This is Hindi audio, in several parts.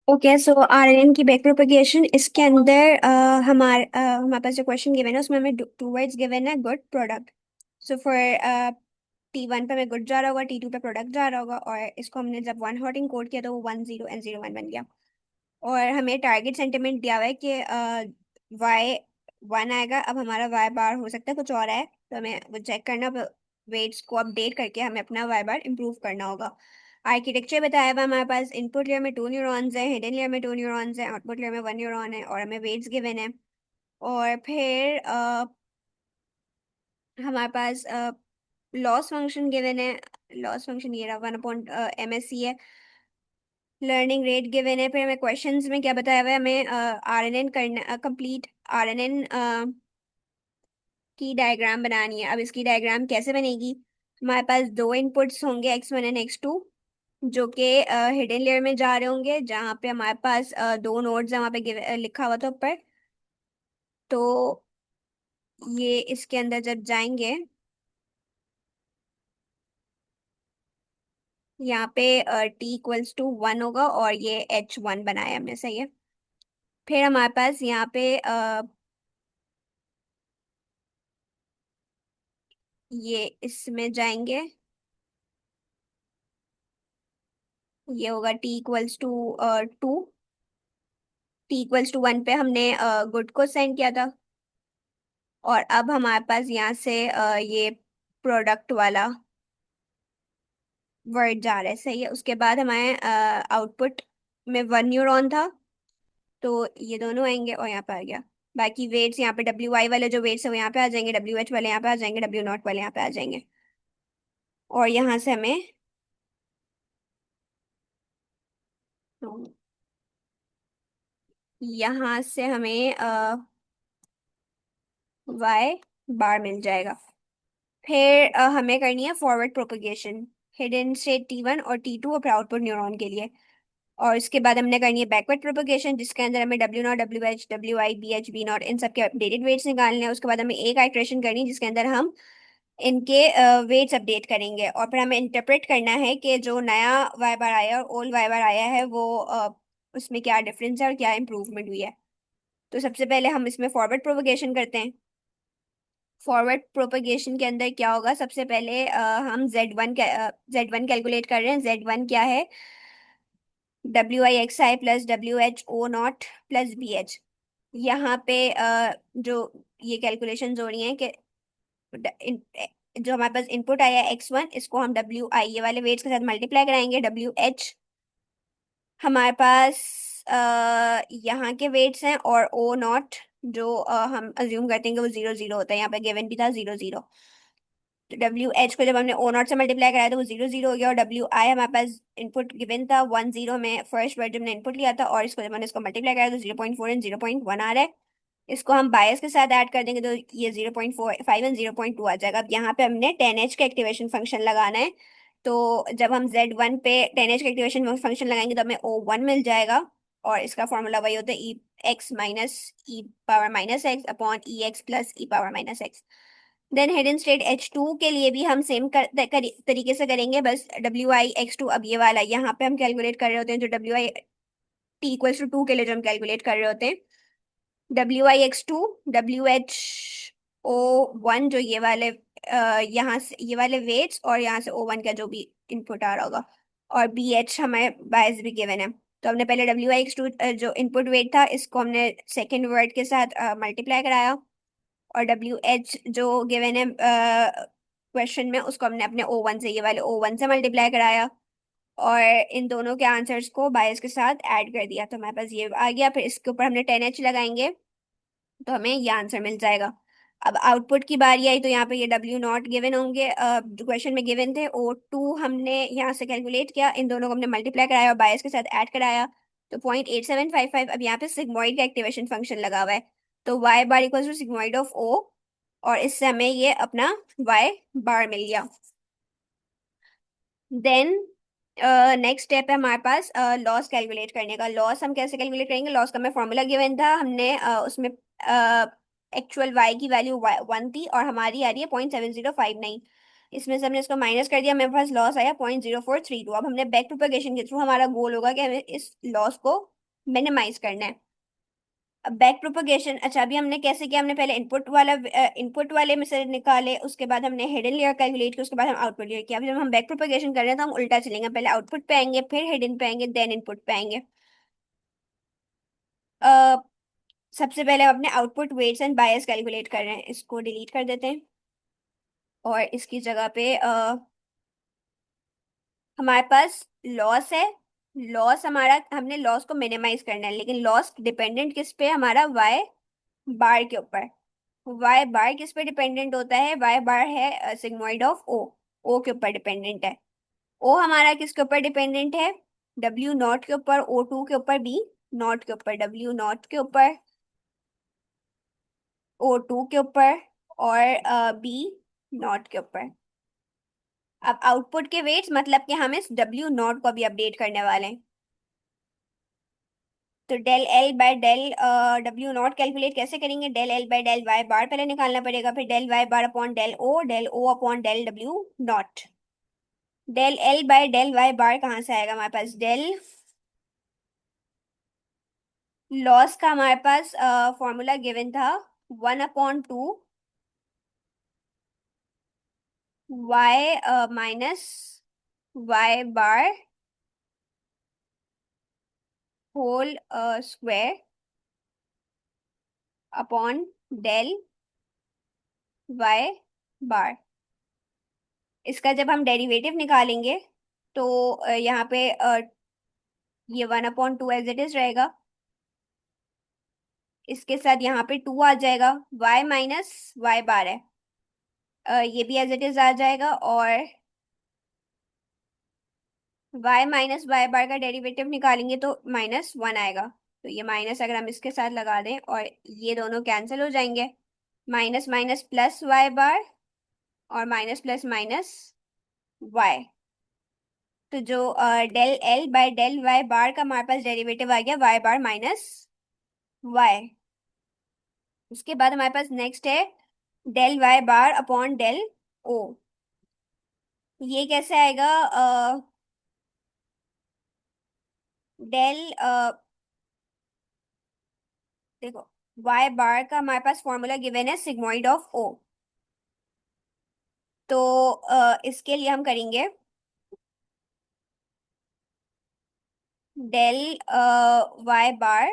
ओके, सो आरएनएन की बैक प्रोपगेशन इसके अंदर हमारे पास जो क्वेश्चन गिवन है उसमें हमें टू वर्ड्स गिवन है good product. So for T1 पे हमें गुड जा रहा होगा, T2 पे प्रोडक्ट जा रहा होगा, और इसको हमने जब वन हॉट कोड किया तो वो 10 and 01 बन गया। और हमें टारगेट सेंटीमेंट दिया हुआ है कि Y1 आएगा। अब हमारा Y बार हो सकता है कुछ और है, तो हमें वो चेक करना, वेट्स को अपडेट करके हमें अपना Y बार इम्प्रूव करना होगा। आर्किटेक्चर बताया हुआ है हमारे पास। इनपुट लेयर में टू न्यूरॉन्स है, हिडन लेयर में टू न्यूरॉन्स है, आउटपुट लेयर में वन न्यूरॉन है, और हमें वेट्स गिवन है। और फिर हमारे पास लॉस फंक्शन गिवन है। लॉस फंक्शन ये रहा 1/MSC है। लर्निंग रेट गिवन है। फिर हमें क्वेश्चंस में क्या बताया हुआ है, हमें आरएनएन करना, कंप्लीट आरएनएन की डायग्राम बनानी है। अब इसकी डायग्राम कैसे बनेगी? हमारे पास दो इनपुट्स होंगे, X1 and X2, जो कि हिडन लेयर में जा रहे होंगे, जहाँ पे हमारे पास दो नोड्स है, वहाँ पे लिखा हुआ था ऊपर। तो ये इसके अंदर जब जाएंगे, यहाँ पे T=1 होगा, और ये H1 बनाया हमने, सही है। फिर हमारे पास यहाँ पे ये इसमें जाएंगे, ये होगा T=2। T=1 पे हमने गुड को सेंड किया था। और अब हमारे पास यहाँ से ये प्रोडक्ट वाला वर्ड जा रहा है, सही है। उसके बाद हमारे आउटपुट में वन न्यूरॉन था, तो ये दोनों आएंगे और यहाँ पे आ गया। बाकी वेट्स यहाँ पे WI वाले जो वेट्स है वो यहाँ पे आ जाएंगे, WH वाले यहाँ पे आ जाएंगे, W0 वाले यहाँ पे आ जाएंगे। और यहाँ से हमें यहाँ से हमें Y बार मिल जाएगा। फिर हमें करनी है forward propagation, hidden state T1 और T2 और आउटपुट न्यूरॉन के लिए। और इसके बाद हमने करनी है बैकवर्ड प्रोपगेशन, जिसके अंदर हमें W0, WH, WI, BH, B0 इन सब के अपडेटेड वेट्स निकालने हैं। उसके बाद हमें एक आइट्रेशन करनी है जिसके अंदर हम इनके वेट्स अपडेट करेंगे, और फिर हमें इंटरप्रेट करना है कि जो नया वाई बार आया और ओल्ड वाई बार आया है वो उसमें क्या डिफरेंस है और क्या इंप्रूवमेंट हुई है। तो सबसे पहले हम इसमें फॉरवर्ड प्रोपगेशन करते हैं। फॉरवर्ड प्रोपगेशन के अंदर क्या होगा, सबसे पहले हम Z1 कैलकुलेट कर रहे हैं। Z1 क्या है? WI XI plus WHO0 plus BH। यहाँ पे जो ये कैलकुलेशन हो रही है कि जो हमारे पास इनपुट आया है X1, इसको हम WI ये वाले वेट्स के साथ मल्टीप्लाई कराएंगे। WH हमारे पास यहाँ के वेट्स हैं, और O0 जो हम अज्यूम करते हैं कि वो 0 0 होता है, यहाँ पे गिवन भी था 0 0। तो WH को जब हमने O0 से मल्टीप्लाई कराया तो वो 0 0 हो गया, और WI हमारे पास इनपुट गिवन था 1 0 में, फर्स्ट वर्ड जब हमने इनपुट लिया था, और इसको जब हमने इसको मल्टीप्लाई कराया तो 0.4 एंड 0.1 आ रहा है। इसको हम बायस के साथ ऐड कर देंगे तो ये 0.45 एंड 0.2 आ जाएगा। अब यहाँ पे हमने 10H का एक्टिवेशन फंक्शन लगाना है। तो जब हम Z1 पे 10H का एक्टिवेशन फंक्शन लगाएंगे तो हमें O1 मिल जाएगा। और इसका फॉर्मूला वही होता है, E x minus E power minus x upon EX plus E power minus x. Then hidden state H2 के लिए भी हम सेम तरीके से करेंगे, बस WI X2 अब ये वाला यहाँ पे हम कैलकुलेट कर रहे होते हैं, जो WI T=2 के लिए जो हम कैलकुलेट कर रहे होते हैं। WI X2 WHO1 जो ये वाले यहाँ से ये वाले वेट्स, और यहाँ से O1 का जो भी इनपुट आ रहा होगा, और BH हमें बायस भी गिवन है। तो हमने पहले WI X2 जो इनपुट वेट था इसको हमने सेकेंड वर्ड के साथ मल्टीप्लाई कराया, और WH जो गिवन है क्वेश्चन में उसको हमने अपने O1 से, ये वाले O1 से मल्टीप्लाई कराया, और इन दोनों के आंसर्स को बायस के साथ ऐड कर दिया, तो हमारे पास ये आ गया। फिर इसके ऊपर हमने 10H लगाएंगे तो हमें ये आंसर मिल जाएगा। अब आउटपुट की बारी आई तो यहाँ पे ये W0 गिवन होंगे, जो क्वेश्चन में गिवन थे। O2 हमने यहाँ से कैलकुलेट किया, इन दोनों को हमने मल्टीप्लाई कराया और बायस के साथ ऐड कराया, तो 0.8755। अब यहाँ पे सिग्मोइड का एक्टिवेशन फंक्शन लगा हुआ है, तो Y bar equal to sigmoid of O, और इससे हमें ये अपना Y बार मिल गया। देन नेक्स्ट स्टेप है हमारे पास लॉस कैलकुलेट करने का। लॉस हम कैसे कैलकुलेट करेंगे? लॉस का हमें फॉर्मूला गिवन था, हमने उसमें एक्चुअल वाई की वैल्यू 1 थी और हमारी आ रही है 0.7059। इसमें से हमने इसको माइनस कर दिया, मेरे पास लॉस आया 0.0432। अब हमने बैक प्रोपगेशन के थ्रू हमारा गोल होगा कि हमें इस लॉस को मिनिमाइज करना है। अब बैक प्रोपगेशन, अच्छा अभी हमने कैसे किया, हमने पहले इनपुट वाले में से निकाले, उसके बाद हमने हिडन लेयर कैलकुलेट की, उसके बाद हम आउटपुट लेयर किया। अभी जब हम बैक प्रोपगेशन कर रहे हैं तो हम उल्टा चलेंगे, पहले आउटपुट पे आएंगे, फिर हिडन पे आएंगे, देन इनपुट पे आएंगे। अ, सबसे पहले हम अपने output weights and bias calculate कर रहे हैं, इसको डिलीट कर देते हैं और इसकी जगह पे हमारे पास लॉस है। लॉस हमारा, हमने लॉस को मिनिमाइज करना है, लेकिन लॉस डिपेंडेंट किस पे, हमारा वाई बार के ऊपर। वाई बार किस पे डिपेंडेंट होता है, वाई बार है सिग्मोइड ऑफ ओ, ओ के ऊपर डिपेंडेंट है। ओ हमारा किसके ऊपर डिपेंडेंट है, डब्ल्यू नॉट के ऊपर, ओ टू के ऊपर, बी नॉट के ऊपर, डब्ल्यू नॉट के ऊपर, ओ टू के ऊपर, और बी नॉट के ऊपर। अब आउटपुट के वेट्स मतलब कि हम इस डब्ल्यू नॉट को अभी अपडेट करने वाले हैं। तो del L by del W naught calculate कैसे करेंगे, del L by del Y bar पहले निकालना पड़ेगा, फिर del Y bar upon del O upon del W naught. Del L by del Y bar कहाँ से आएगा, हमारे पास डेल लॉस का हमारे पास फॉर्मूला गिवन था, 1/2 y minus Y bar whole square upon del Y bar. इसका जब हम डेरिवेटिव निकालेंगे तो यहाँ पे ये 1/2 एज इट इज रहेगा, इसके साथ यहाँ पे 2 आ जाएगा, y माइनस वाई बार है, ये भी एज इट इज आ जाएगा, और y माइनस वाई बार का डेरिवेटिव निकालेंगे तो -1 आएगा। तो ये माइनस अगर हम इसके साथ लगा दें और ये दोनों कैंसिल हो जाएंगे, minus minus plus y bar और माइनस प्लस माइनस वाई। तो जो del L by del Y bar का हमारे पास डेरिवेटिव आ गया, वाई बार माइनस वाई। उसके बाद हमारे पास नेक्स्ट है del Y bar upon del O. ये कैसे आएगा, डेल देखो, वाई बार का हमारे पास फॉर्मूला गिवन है सिग्मोइड ऑफ ओ। तो इसके लिए हम करेंगे del Y bar,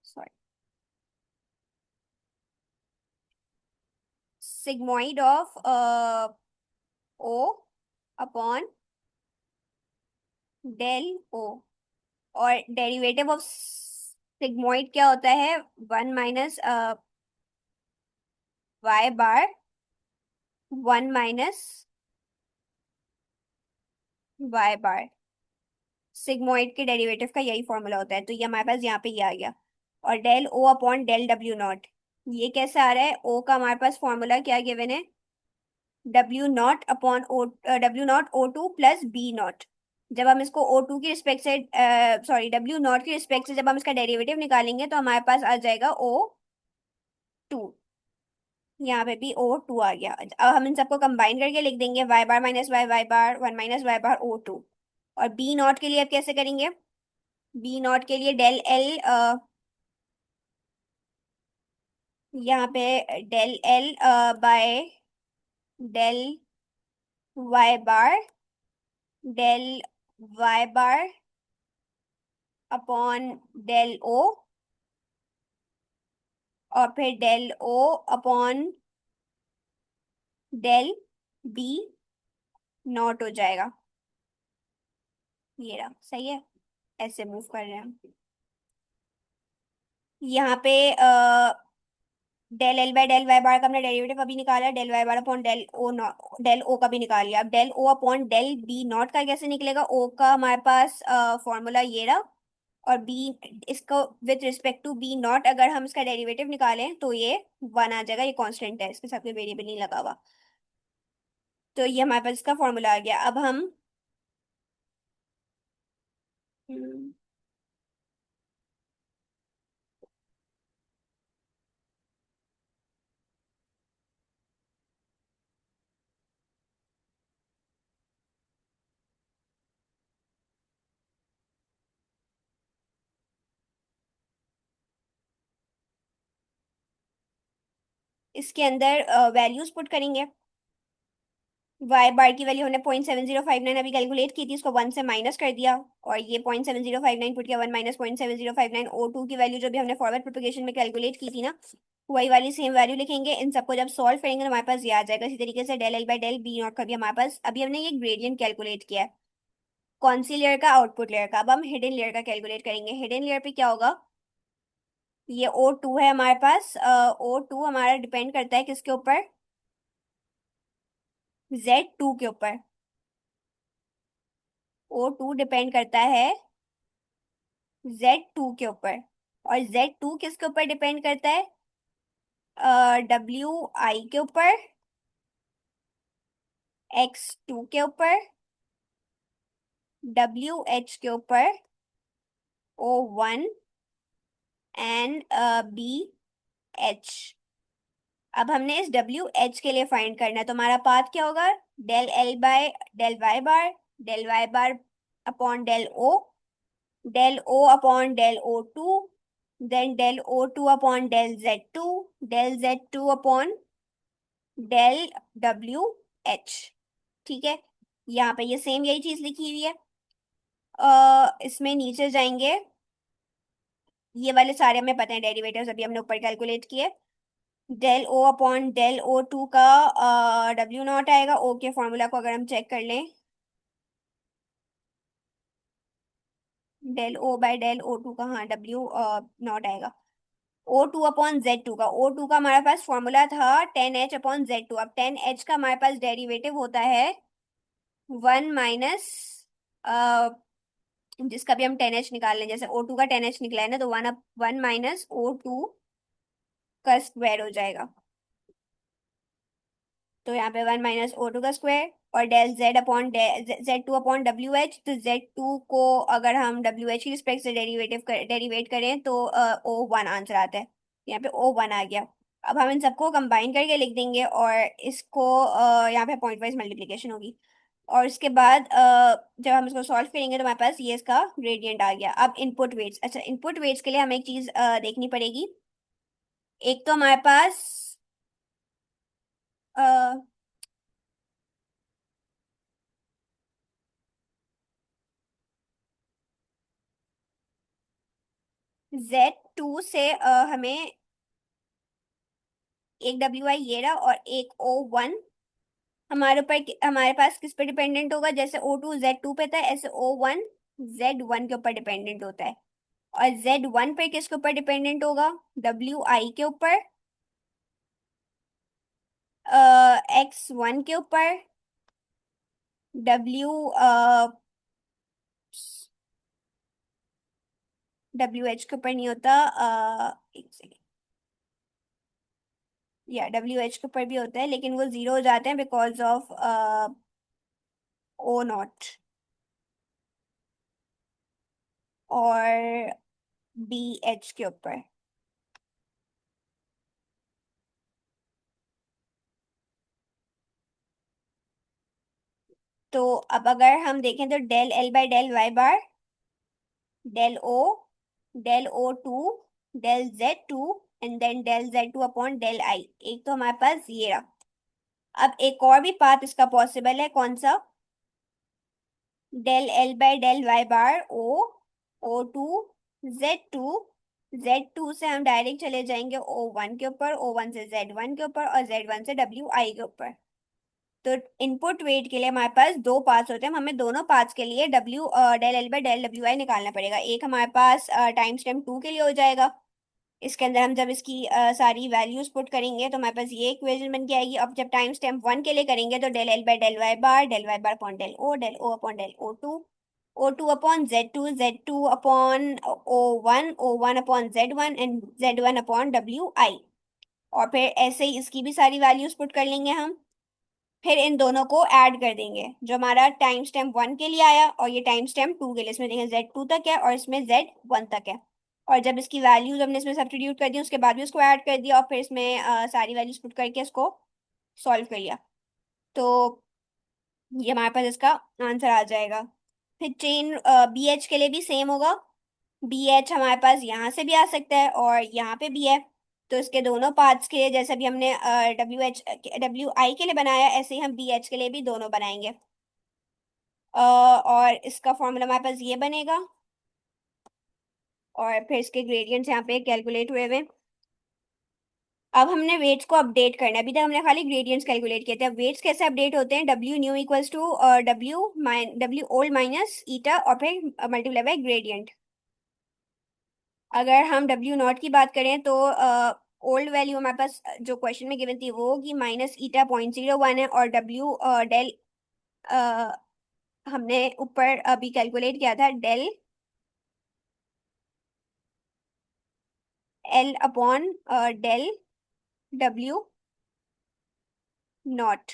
sorry, sigmoid of O upon del O. और डेरिवेटिव ऑफ सिग्मोइड क्या होता है, 1 minus Y bar, 1 minus Y bar. Sigmoid के डेरिवेटिव का यही फॉर्मूला होता है, तो ये हमारे पास यहाँ पे ये आ गया। और del O upon del W naught, ये कैसे आ रहा है, ओ का हमारे पास फॉर्मूला क्या गिवन है, W naught upon O, W naught O two plus B naught. जब हम इसको ओ टू की रिस्पेक्ट से, सॉरी डब्ल्यू नॉट की रिस्पेक्ट से जब हम इसका डेरिवेटिव निकालेंगे तो हमारे पास आ जाएगा ओ टू। यहाँ पे भी ओ टू आ गया। अब हम इन सबको कंबाइन करके लिख देंगे, वाई बार minus Y Y bar, 1 minus Y bar O two. और बी नॉट के लिए अब कैसे करेंगे, बी नॉट के लिए डेल एल, यहाँ पे del L by del Y bar, del Y bar upon del O, और फिर del O upon del B naught हो जाएगा। ये रहा, सही है, ऐसे मूव कर रहे हैं हम। यहाँ पे del L by del Y bar का हमने डेरिवेटिव अभी निकाला, del Y bar upon del O naught, del O का भी निकाल लिया। अब del O upon del B naught का कैसे निकलेगा, ओ का हमारे पास फॉर्मूला ये रहा, और बी, इसको with respect to B naught अगर हम इसका डेरिवेटिव निकालें तो ये 1 आ जाएगा, ये कांस्टेंट है, इसके साथ कोई वेरिएबल नहीं लगा हुआ। तो ये हमारे पास इसका फॉर्मूला आ गया। अब हम हम्म, इसके अंदर वैल्यूज पुट करेंगे। वाई बार की वैल्यू हमने 0.7059 अभी कैलकुलेट की थी, इसको 1 से माइनस कर दिया, और ये 0.7059 पुट किया, 1 माइनस 0.7059, ओ टू की वैल्यू जो भी हमने फॉरवर्ड प्रोपगेशन में कैलकुलेट की थी ना, वही वाली सेम वैल्यू लिखेंगे। इन सबको जब सॉल्व करेंगे तो हमारे पास ये आ जाएगा। इसी तरीके से del L by del B naught का भी हमारे पास, अभी हमने ये ग्रेडियंट कैलकुलेट किया है कौन सी लेयर का, आउटपुट लेयर का। अब हम हिडन लेयर का कैलकुलेट करेंगे। हिडन लेयर पे क्या होगा, ये ओ टू है हमारे पास। ओ टू हमारा डिपेंड करता है किसके ऊपर, जेड टू के ऊपर। ओ टू डिपेंड करता है जेड टू के ऊपर, और जेड टू किसके ऊपर डिपेंड करता है, डब्ल्यू आई के ऊपर, एक्स टू के ऊपर, डब्ल्यू एच के ऊपर, O one and B H. अब हमने इस डब्ल्यू एच के लिए फाइंड करना है, तो हमारा पाथ क्या होगा, del L by del Y bar upon del O, del O upon del O two, then del O two upon del Z two, del Z two upon del W H. ठीक है, यहाँ पे ये सेम यही चीज लिखी हुई है। इसमें नीचे जाएंगे, ये वाले सारे हमें पता है डेरिवेटिव्स, अभी हमने ऊपर कैलकुलेट किए। Del O upon del O two का डब्ल्यू नॉट आएगा। ओ के फॉर्मूला को अगर हम चेक कर लें, del O by del O two का, हाँ डब्ल्यू नॉट आएगा। O two upon Z two का, ओ टू का हमारे पास फॉर्मूला था 10H अपॉन जेड टू। अब 10H का हमारे पास डेरिवेटिव होता है 1 जिसका भी हम 10H निकाल लें, जैसे O2 का 10H निकला है ना, तो 1 माइनस O2 का स्क्वायर हो जाएगा। तो यहाँ पे 1 माइनस O2 का स्क्वायर, और del Z upon Z two upon W H. तो जेड टू को अगर हम डब्ल्यू एच की रिस्पेक्ट से डेरिवेट करें तो ओ वन आंसर आता है। यहाँ पे ओ वन आ गया। अब हम इन सबको कंबाइन करके लिख देंगे, और इसको यहाँ पे पॉइंट वाइज मल्टीप्लीकेशन होगी। और इसके बाद जब हम इसको सॉल्व करेंगे तो हमारे पास ये इसका ग्रेडियंट आ गया। अब इनपुट वेट्स, अच्छा इनपुट वेट्स के लिए हमें एक चीज देखनी पड़ेगी। एक तो हमारे पास Z2 से हमें एक डब्ल्यू आई ये रहा, और एक ओ वन हमारे ऊपर, हमारे पास किस पे डिपेंडेंट होगा, जैसे ओ टू जेड टू पे था, ऐसे ओ वन जेड वन के ऊपर डिपेंडेंट होता है। और जेड वन पे किसके ऊपर डिपेंडेंट होगा, डब्ल्यू आई के ऊपर, एक्स वन के ऊपर, डब्ल्यू डब्ल्यू एच के ऊपर नहीं होता, एक सेकेंड, या डब्ल्यू एच के ऊपर भी होता है लेकिन वो जीरो हो जाते हैं बिकॉज ऑफ ओ नॉट, और बी एच के ऊपर। तो अब अगर हम देखें तो del L by del Y bar, del O, del O two, del Z two, and then del Z two upon del I. एक तो हमारे पास ये रहा। अब एक और भी पाथ इसका पॉसिबल है, कौन सा, del L by del Y bar O, O two, Z two, Z two से हम डायरेक्ट चले जाएंगे ओ वन के ऊपर, ओ वन से जेड वन के ऊपर, और जेड वन से डब्ल्यू आई के ऊपर। तो इनपुट वेट के लिए हमारे पास दो पार्ट्स होते हैं, हमें दोनों पार्ट्स के लिए W del L by del W I निकालना पड़ेगा। एक हमारे पास टाइम स्टेप टू के लिए हो जाएगा। इसके अंदर हम जब इसकी सारी वैल्यूज पुट करेंगे तो हमारे पास ये इक्वेशन बन के आएगी। अब जब टाइम स्टेप वन के लिए करेंगे तो del Y bar upon del O upon del O two upon Z two upon O one upon Z one, and Z one upon W I. और फिर ऐसे ही इसकी भी सारी वैल्यूज पुट कर लेंगे हम। फिर इन दोनों को ऐड कर देंगे, जो हमारा टाइम स्टेप वन के लिए आया और ये टाइम स्टेप टू के लिए, इसमें देखें जेड टू तक है और इसमें जेड वन तक है। और जब इसकी वैल्यूज हमने इसमें सब्स्टिट्यूट कर दी, उसके बाद भी उसको ऐड कर दिया, और फिर इसमें सारी वैल्यूज पुट करके इसको सॉल्व कर लिया, तो ये हमारे पास इसका आंसर आ जाएगा। फिर चेन बी एच के लिए भी सेम होगा। बी एच हमारे पास यहाँ से भी आ सकता है और यहाँ पे भी है। तो इसके दोनों पार्ट्स के लिए जैसे भी हमने डब्ल्यू आई के लिए बनाया, ऐसे ही हम बी एच के लिए भी दोनों बनाएंगे। और इसका फॉर्मूला हमारे पास ये बनेगा, और फिर इसके ग्रेडियंट्स यहाँ पे कैलकुलेट हुए हुए। अब हमने वेट्स को अपडेट करना है। अभी तक हमने खाली ग्रेडियंट्स कैलकुलेट किए थे। अब वेट्स कैसे अपडेट होते हैं? W new equals to W old minus eta और फिर मल्टीप्लाई बाय ग्रेडियंट। अगर हम डब्ल्यू नॉट की बात करें तो ओल्ड वैल्यू हमारे पास जो क्वेश्चन में गिवन थी वो होगी -ईटा 0.01 है, और डब्ल्यू डेल हमने ऊपर अभी कैलकुलेट किया था, del L upon del W naught.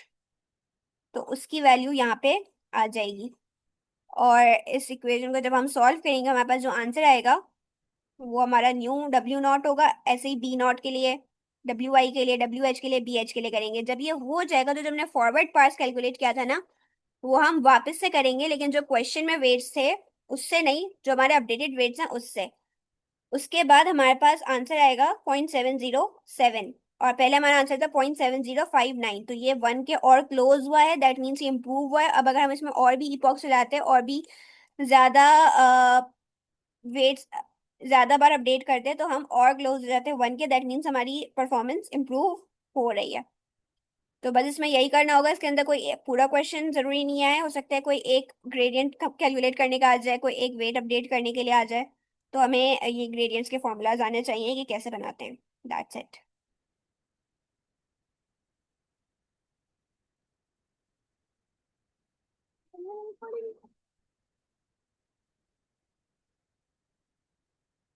तो उसकी वैल्यू यहाँ पे आ जाएगी। और इस इक्वेशन को जब हम सॉल्व करेंगे, हमारे पास जो आंसर आएगा वो हमारा न्यू डब्ल्यू नॉट होगा। ऐसे ही बी नॉट के लिए, डब्ल्यू आई के लिए, डब्ल्यू एच के लिए, बी एच के लिए करेंगे। जब ये हो जाएगा तो जो हमने फॉरवर्ड पार्ट्स कैलकुलेट किया था ना, वो हम वापस से करेंगे, लेकिन जो क्वेश्चन में वेट्स थे उससे नहीं, जो हमारे अपडेटेड वेट्स हैं उससे। उसके बाद हमारे पास आंसर आएगा 0.707, और पहले हमारा आंसर था 0.7059। तो ये 1 के और क्लोज हुआ है, दैट मीन्स ये इम्प्रूव हुआ है। अब अगर हम इसमें और भी इपॉक्स चलाते हैं और भी ज्यादा वेट्स ज्यादा बार अपडेट करते हैं, तो हम और क्लोज हो जाते हैं 1 के, दैट मीन्स हमारी परफॉर्मेंस इंप्रूव हो रही है। तो बस इसमें यही करना होगा। इसके अंदर कोई पूरा क्वेश्चन जरूरी नहीं है, हो सकता है कोई एक ग्रेडियंट कैलकुलेट करने का आ जाए, कोई एक वेट अपडेट करने के लिए आ जाए। तो हमें ये ग्रेडियंट्स के फॉर्मूलाज आने चाहिए कि कैसे बनाते हैं। That's it.